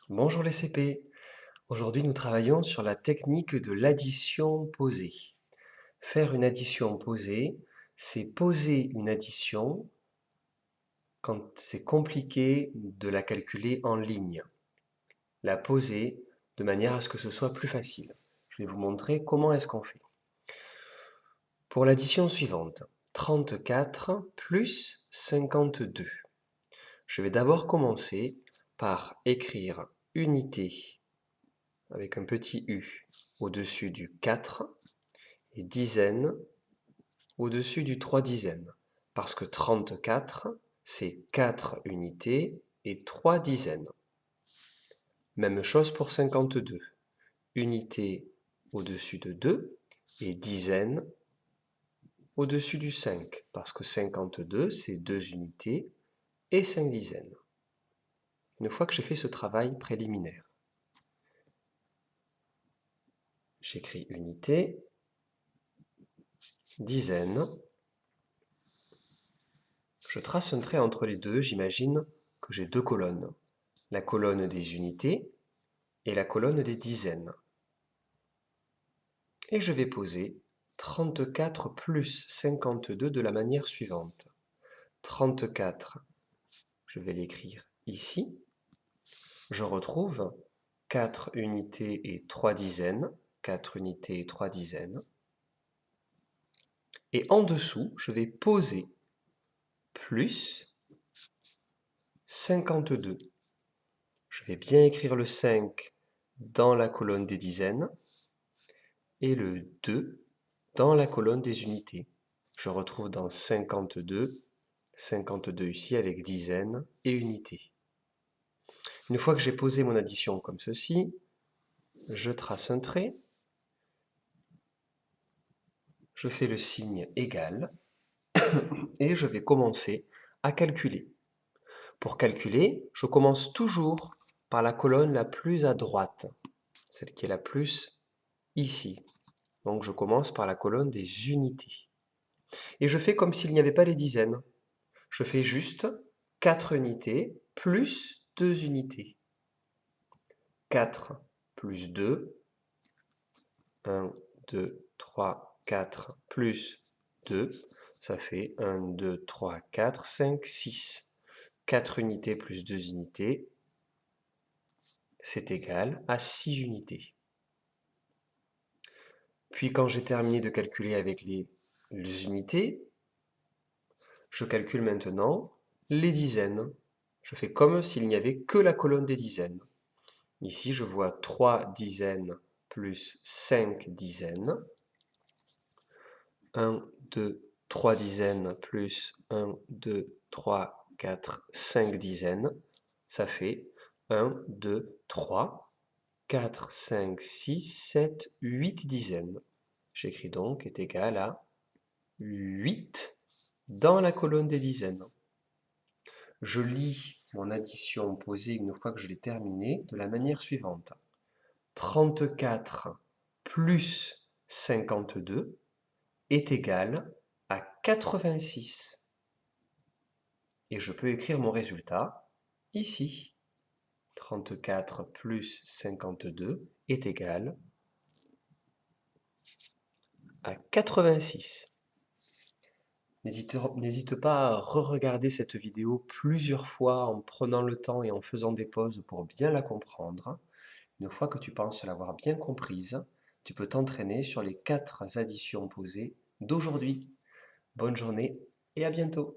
Bonjour les CP. Aujourd'hui, nous travaillons sur la technique de l'addition posée. Faire une addition posée, c'est poser une addition quand c'est compliqué de la calculer en ligne. La poser de manière à ce que ce soit plus facile. Je vais vous montrer comment est-ce qu'on fait. Pour l'addition suivante, 34 plus 52. Je vais d'abord commencer par écrire unité avec un petit U au-dessus du 4 et dizaine au-dessus du 3 dizaines. Parce que 34, c'est 4 unités et 3 dizaines. Même chose pour 52. Unité au-dessus de 2 et dizaine au-dessus du 5. Parce que 52, c'est 2 unités et 5 dizaines. Une fois que j'ai fait ce travail préliminaire, j'écris unité, dizaine. Je trace un trait entre les deux, j'imagine que j'ai deux colonnes. La colonne des unités et la colonne des dizaines. Et je vais poser 34 plus 52 de la manière suivante. 34, je vais l'écrire ici. Je retrouve 4 unités et 3 dizaines. 4 unités et 3 dizaines. Et en dessous, je vais poser plus 52. Je vais bien écrire le 5 dans la colonne des dizaines et le 2 dans la colonne des unités. Je retrouve dans 52 ici avec dizaines et unités. Une fois que j'ai posé mon addition comme ceci, je trace un trait, je fais le signe égal et je vais commencer à calculer. Pour calculer, je commence toujours par la colonne la plus à droite, celle qui est la plus ici. Donc je commence par la colonne des unités. Et je fais comme s'il n'y avait pas les dizaines. Je fais juste 4 unités plus 2 unités. 4 plus 2, 1, 2, 3, 4 plus 2, ça fait 1, 2, 3, 4, 5, 6. 4 unités plus 2 unités, c'est égal à 6 unités. Puis quand j'ai terminé de calculer avec les unités, je calcule maintenant les dizaines. Je fais comme s'il n'y avait que la colonne des dizaines. Ici, je vois 3 dizaines plus 5 dizaines. 1, 2, 3 dizaines plus 1, 2, 3, 4, 5 dizaines. Ça fait 1, 2, 3, 4, 5, 6, 7, 8 dizaines. J'écris donc est égal à 8 dans la colonne des dizaines. Je lis mon addition posée une fois que je l'ai terminée de la manière suivante. 34 plus 52 est égal à 86. Et je peux écrire mon résultat ici. 34 plus 52 est égal à 86. N'hésite pas à re-regarder cette vidéo plusieurs fois en prenant le temps et en faisant des pauses pour bien la comprendre. Une fois que tu penses l'avoir bien comprise, tu peux t'entraîner sur les 4 additions posées d'aujourd'hui. Bonne journée et à bientôt!